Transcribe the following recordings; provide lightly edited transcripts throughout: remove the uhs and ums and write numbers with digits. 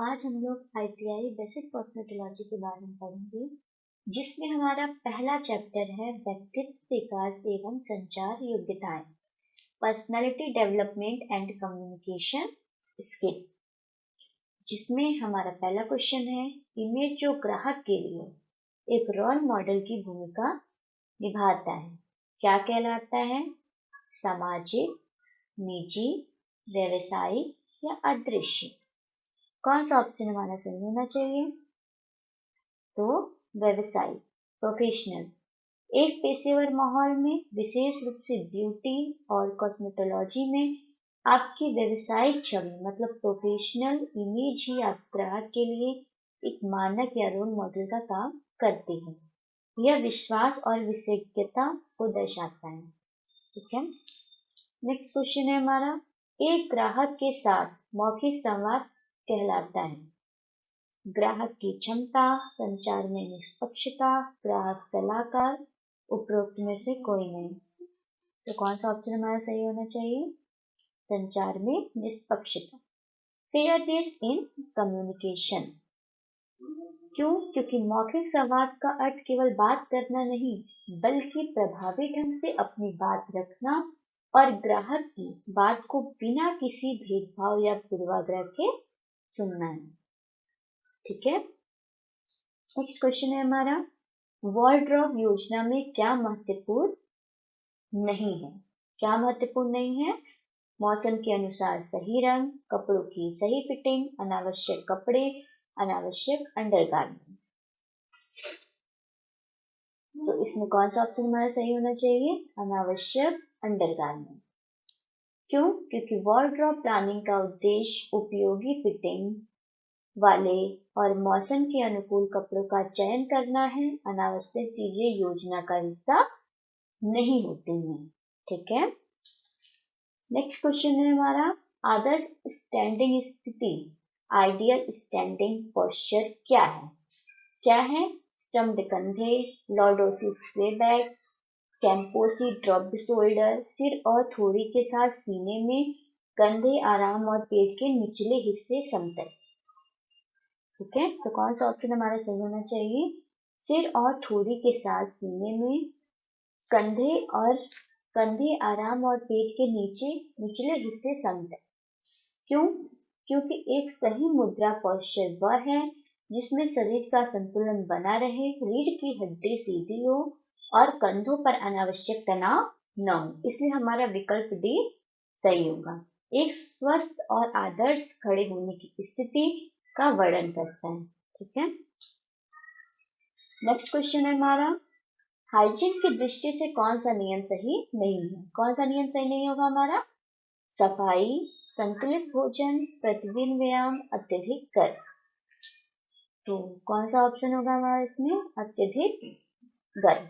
आज हम लोग आईटीआई बेसिक कॉस्मेटोलॉजी के बारे में पढ़ेंगे, जिसमें हमारा पहला चैप्टर है व्यक्तित्व विकास एवं संचार योग्यताएं, personality development and communication skill. जिसमें हमारा पहला क्वेश्चन है, इमेज जो ग्राहक के लिए एक रोल मॉडल की भूमिका निभाता है, क्या कहलाता है? सामाजिक, निजी, व्यवसायिक या अदृश्य? कौन सा ऑप्शन हमारा सही होना चाहिए? तो व्यवसायिक, प्रोफेशनल। एक पेशेवर माहौल में, विशेष रूप से ब्यूटी और कॉस्मेटोलॉजी में, आपकी व्यवसायिक छवि मतलब प्रोफेशनल इमेज ही आप ग्राहक के लिए एक मानक या रोल मॉडल का काम करती है। यह विश्वास और विशेषज्ञता को दर्शाता है। ठीक है, नेक्स्ट क्वेश्चन है हमारा, एक ग्राहक के साथ मौखिक संवाद कहलाता है ग्राहक की क्षमता, संचार में निष्पक्षता, ग्राहक सलाहकार, उपरोक्त में से कोई नहीं। तो कौन सा ऑप्शन हमारा सही होना चाहिए? संचार में निष्पक्षता, फेयरनेस इन कम्युनिकेशन। क्यों? क्योंकि मौखिक संवाद का अर्थ केवल बात करना नहीं, बल्कि प्रभावी ढंग से अपनी बात रखना और ग्राहक की बात को बिना किसी भेदभाव या पूर्वाग्रह के सुनना है। ठीक है, नेक्स्ट क्वेश्चन है हमारा, वार्डरोब योजना में क्या महत्वपूर्ण नहीं है? क्या महत्वपूर्ण नहीं है? मौसम के अनुसार सही रंग, कपड़ों की सही फिटिंग, अनावश्यक कपड़े, अनावश्यक अंडरगारमेंट। तो इसमें कौन सा ऑप्शन हमारा सही होना चाहिए? अनावश्यक अंडरगारमेंट। क्यों? क्योंकि वार्डरोब प्लानिंग का उद्देश्य उपयोगी फिटिंग वाले और मौसम के अनुकूल कपड़ों का चयन करना है। अनावश्यक चीजें योजना का हिस्सा नहीं होती हैं। ठीक है, नेक्स्ट क्वेश्चन है हमारा, आदर्श स्टैंडिंग स्थिति, आइडियल स्टैंडिंग पोस्चर क्या है? क्या है? स्टम्प्ड कंधे, लॉर्डोसिस स्वे बैक, कैम्पोसी ड्रॉप्ड शोल्डर, सिर और थोड़ी के साथ सीने में, कंधे आराम और पेट के निचले हिस्से समतल। ठीक है, तो कौन सा ऑप्शन हमारा सही होना चाहिए? सिर और थोड़ी के साथ सीने में, कंधे आराम और पेट के निचले हिस्से समतल। क्यों? क्योंकि एक सही मुद्रा पोस्चर वह है जिसमें शरीर का संतुलन बना रहे, रीढ़ की हड्डी सीधी हो और कंधों पर अनावश्यक तनाव न हो। इसलिए हमारा विकल्प डी सही होगा। एक स्वस्थ और आदर्श खड़े होने की स्थिति का वर्णन करता है। ठीक है, नेक्स्ट क्वेश्चन है हमारा, हाइजीन की दृष्टि से कौन सा नियम सही नहीं है? कौन सा नियम सही नहीं होगा हमारा? सफाई, संतुलित भोजन, प्रतिदिन व्यायाम, अत्यधिक गर्म। तो कौन सा ऑप्शन होगा हमारा इसमें? अत्यधिक गर्म।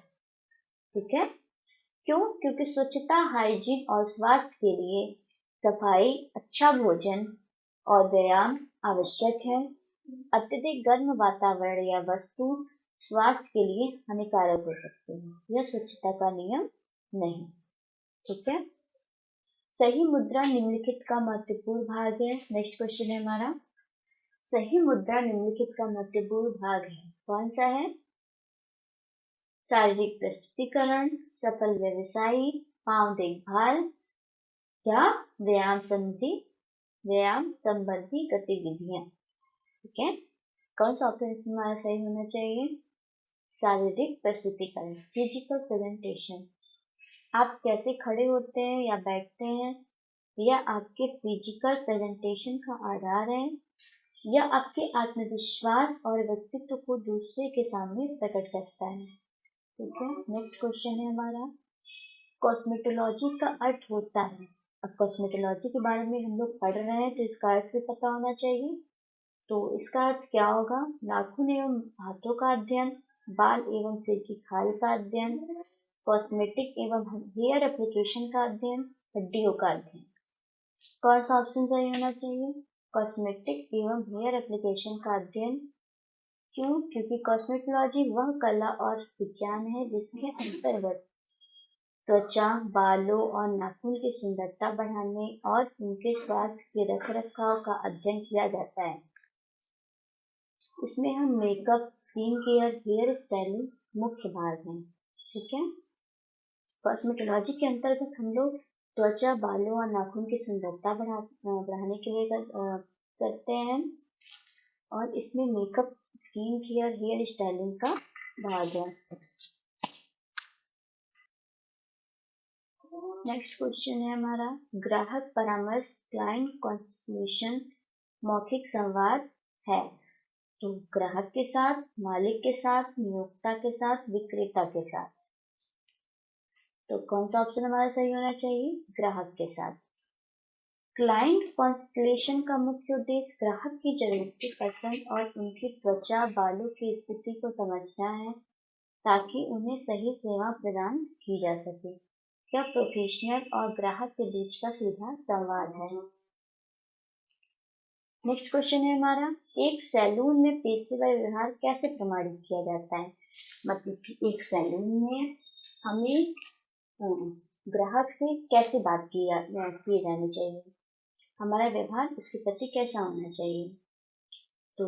ठीक है, क्यों? क्योंकि स्वच्छता, हाइजीन और स्वास्थ्य के लिए सफाई, अच्छा भोजन और व्यायाम आवश्यक है। अत्यधिक गर्म वातावरण या वस्तु स्वास्थ्य के लिए हानिकारक हो सकते हैं। यह स्वच्छता का नियम नहीं। ठीक है, सही मुद्रा निम्नलिखित का महत्वपूर्ण भाग है। नेक्स्ट क्वेश्चन है हमारा, सही मुद्रा निम्नलिखित का महत्वपूर्ण भाग है, कौन सा है? शारीरिक प्रस्तुतिकरण, सफल व्यवसायी, पांव देखभाल या व्यायाम संबंधी गतिविधियां। ठीक है, कौन सा ऑप्शन इसमें हमारा सही होना चाहिए? शारीरिक प्रस्तुतिकरण, फिजिकल प्रेजेंटेशन। आप कैसे खड़े होते हैं या बैठते हैं, यह आपके फिजिकल प्रेजेंटेशन का आधार है। यह आपके आत्मविश्वास और व्यक्तित्व को दूसरे के सामने प्रकट करता है। ठीक है, नेक्स्ट क्वेश्चन है हमारा, कॉस्मेटोलॉजी का अर्थ होता है। अब कॉस्मेटोलॉजी के बारे में हम लोग पढ़ रहे हैं तो इसका अर्थ भी पता होना चाहिए। तो इसका अर्थ क्या होगा? नाखून एवं हाथों का अध्ययन, बाल एवं सिर की खाल का अध्ययन, कॉस्मेटिक एवं हेयर एप्लीकेशन का अध्ययन, हड्डियों का अध्ययन। कौन सा ऑप्शन सही होना चाहिए? कॉस्मेटिक एवं हेयर एप्लीकेशन का अध्ययन। क्यों? क्योंकि कॉस्मेटोलॉजी वह कला और विज्ञान है जिसके अंतर्गत त्वचा, बालों और नाखून की सुंदरता बढ़ाने और उनके स्वास्थ्य के रखरखाव का अध्ययन किया जाता है। इसमें हम makeup, skin care, hair styling मुख्य भाग हैं। ठीक है। कॉस्मेटोलॉजी के अंतर्गत हम लोग त्वचा, बालों और नाखून की सुंदरता बढ़ाने के लिए करते हैं, और इसमें makeup, skin care, hair styling का भाग है। नेक्स्ट क्वेश्चन है हमारा, ग्राहक परामर्श, क्लाइंट कंसल्टेशन मौखिक संवाद है। तो ग्राहक के साथ, मालिक के साथ, नियोक्ता के साथ, विक्रेता के साथ। तो कौन सा ऑप्शन हमारा सही होना चाहिए? ग्राहक के साथ। क्लाइंट कंसल्टेशन का मुख्य उद्देश्य ग्राहक की जरूरतें, पसंद और उनकी त्वचा, बालों की स्थिति को समझना है ताकि उन्हें सही सेवा प्रदान की जा सके। यह प्रोफेशनल और ग्राहक के बीच का सीधा संवाद है। नेक्स्ट क्वेश्चन है हमारा, एक सैलून में पेशेवर व्यवहार कैसे प्रमाणित किया जाता है? मतलब कि एक सैलून में हमें ग्राहक से कैसे बात की जानी चाहिए, हमारा व्यवहार उसके प्रति कैसा होना चाहिए? तो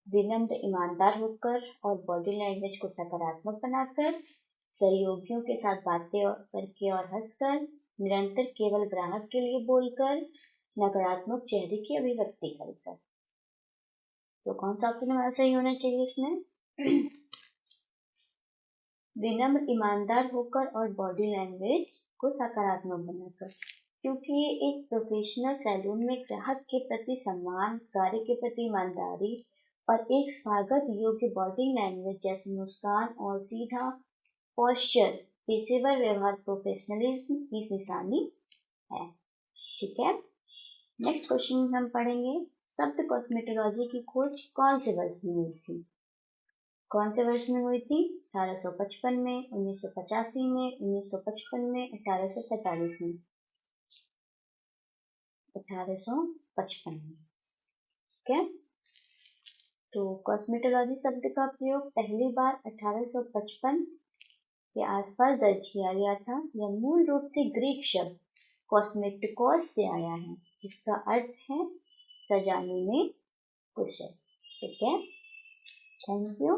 विनम्र, ईमानदार होकर और बॉडी लैंग्वेज को सकारात्मक बनाकर, सहयोगियों के साथ बातें करके और हंसकर, निरंतर केवल ग्राहक के लिए बोलकर, नकारात्मक चेहरे की अभिव्यक्ति करकर। तो कौन सा ऑप्शन हमारा सही होना चाहिए इसमें? विनम्र, ईमानदार होकर और बॉडी लैंग्वेज को सकारात्मक बनाकर, क्योंकि एक प्रोफेशनल सैलून में ग्राहक के प्रति सम्मान, कार्य के प्रति ईमानदारी और एक स्वागत योग्य बॉडी लैंग्वेज जैसे मुस्कान और सीधा पोस्चर पेशेवर व्यवहार, प्रोफेशनलिज्म की निशानी है। ठीक है। नेक्स्ट क्वेश्चन हम पढ़ेंगे, शब्द कॉस्मेटोलॉजी की खोज कौन से वर्ष में हुई थी? कौन से वर्ष में हुई थी? 1855 में, 1985 में, 1955 में, 1845 में। 1855 में। ठीक है। तो कॉस्मेटोलॉजी शब्द का प्रयोग पहली बार 1855 के आसपास दर्ज किया गया था। यह मूल रूप से ग्रीक शब्द कॉस्मेटिकोस से आया है, जिसका अर्थ है सजाने में कुशल। ठीक है। Thank you.